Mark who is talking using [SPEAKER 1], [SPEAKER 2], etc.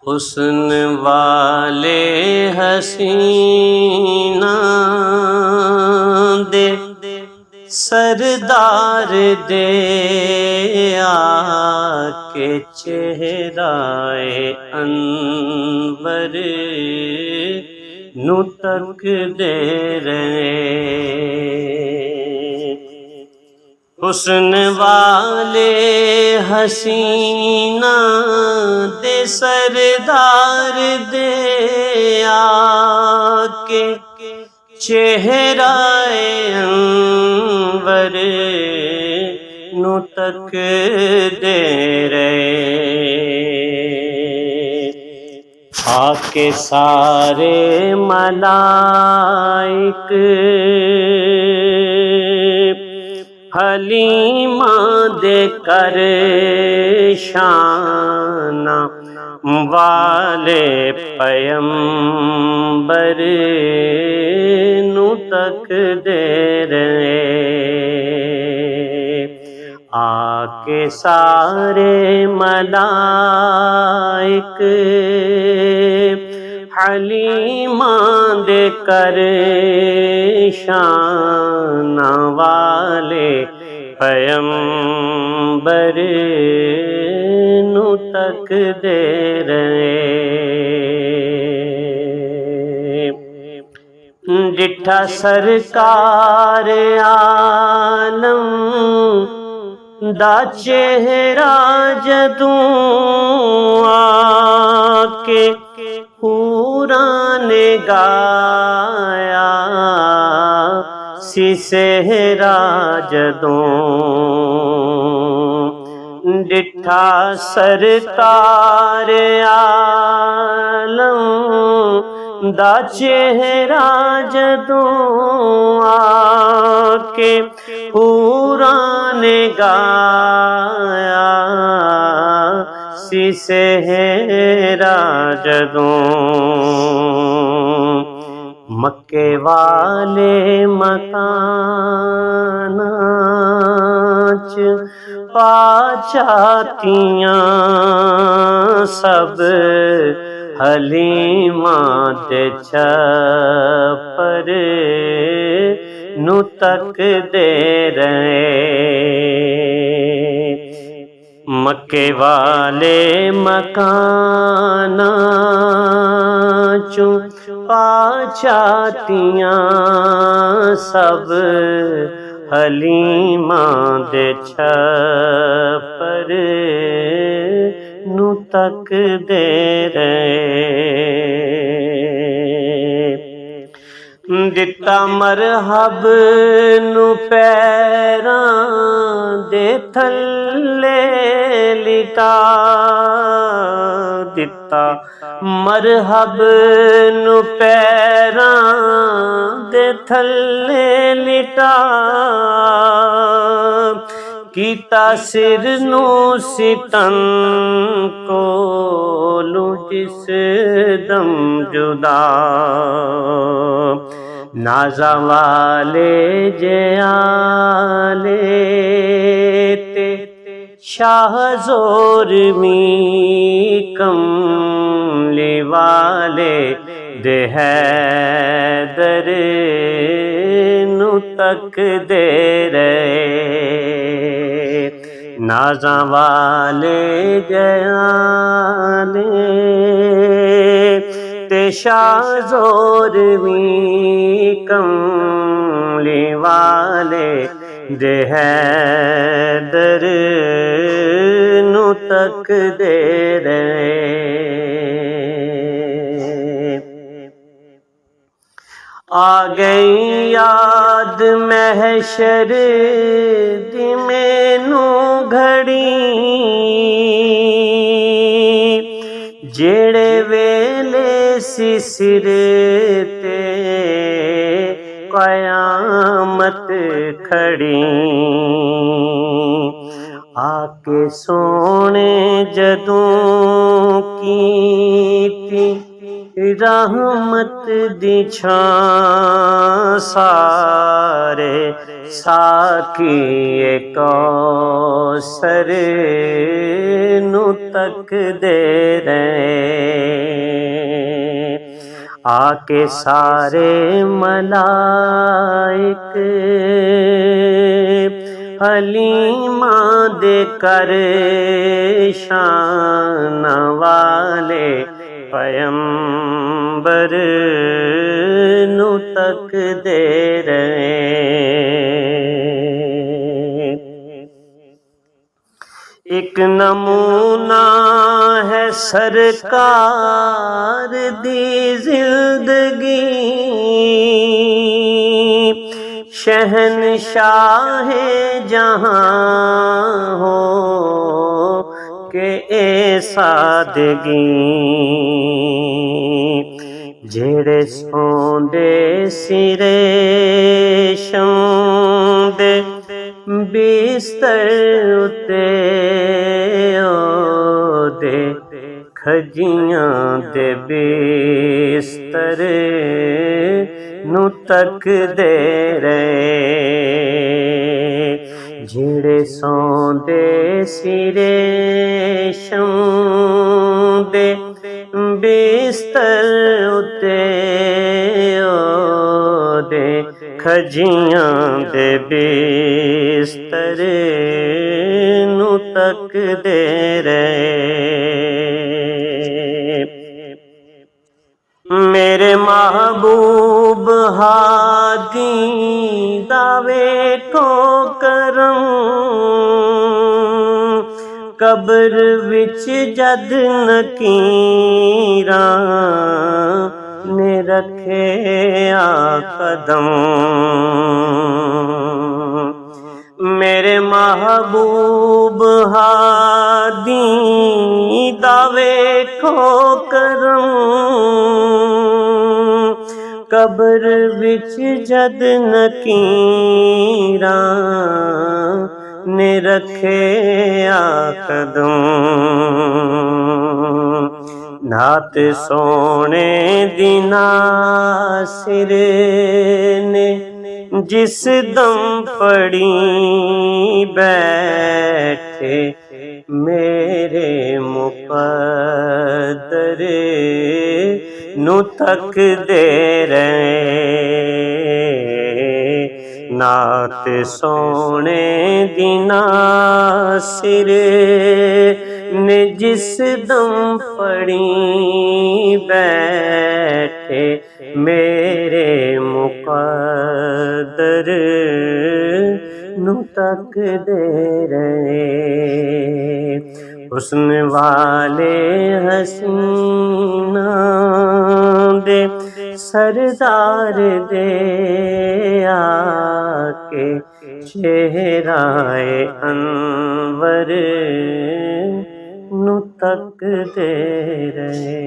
[SPEAKER 1] हुस्न वाले हसीना दे सरदार दे आके चेहराए अनवर नु तक दे रहे। हुस्न वाले हसीना दे सरदार दे आके चेहराए अनवर नु तक दे रहे। आके सारे मलाइक हलीमा दे कर शाना वाले पैगंबर नु तक दे रहे। आके सारे मलाइक हलीमा दे कर शाना वाले पैगंबर नु तक दे रहे। डिठा सरकार आलम दा चेहरा जदूं आके हूरां ने गाया सी सेहरा जदों। डिठा सरकार आलम दा चेहरा जदों आके हूरां ने गाया सी सेहरा जदों। मक्के वाले मकानां च पाचातियां सब हलीमा दे छपर नु तक दे रहे। मक्के वाले मकानां चों पाचातियां सब हलीमा दे छपर नु तक दे रहे। दिता मरहब नु पैरां दे थल्ले लिटा दिता मरहब नु पैरां दे थल्ले लिटा कीता सिर नू सितन कोलू जिस दम जुदा। नाज़ा वाले जयाले ते शाह ज़ोरमी कमली वाले दे हैदर नु तक दे रहे। नाज़ा वाले जयाले ते शाह ज़ोरमी कमली वाले दे हैदर नु तक दे रहे। आ गई याद महशर दी मैनू घड़ी जेड़े वेले सी सिर ते कयामत खड़ी। आके सोने जदों कीती रहमत दी छां सारे साकिए कौसर नु तक दे रहे। आके सारे मलाइक हलीमा दे कर शान वाले पैगंबर नू तक दे रहे। एक नमूना है सरकार दी जिंदगी, शहनशाह जहां हो के ए सादगी। जेड़े सोंदे सिरे शौंदे बिस्तर उते ओदे खजियां दे बिस्तर नू तक दे रहे। जेड़े सौंदे सिरे शौंदे बिस्तर उते ओदे खजियां दे बिस्तर नू तक दे रहे। मेरे महबूब हादी दावे को करम, कब्र विच जद नकीरा ने रखे आ कदम। मेरे महबूब हादी दावे को करम, कब्र विच जद नकीरा ने रखे आ कदम। नात सोने दिना सिर ने जिस दम पड़ी बैठे मेरे मुक़द्दर नू तक दे रहे। नात सोने दिना सिर ने जिस दम पड़ी बैठे मेरे मुक़द्दर नू तक दे रहे। हुस्न वाले हसीना दे सरदार दे आके चेहराए अनवर नू तक दे रहे।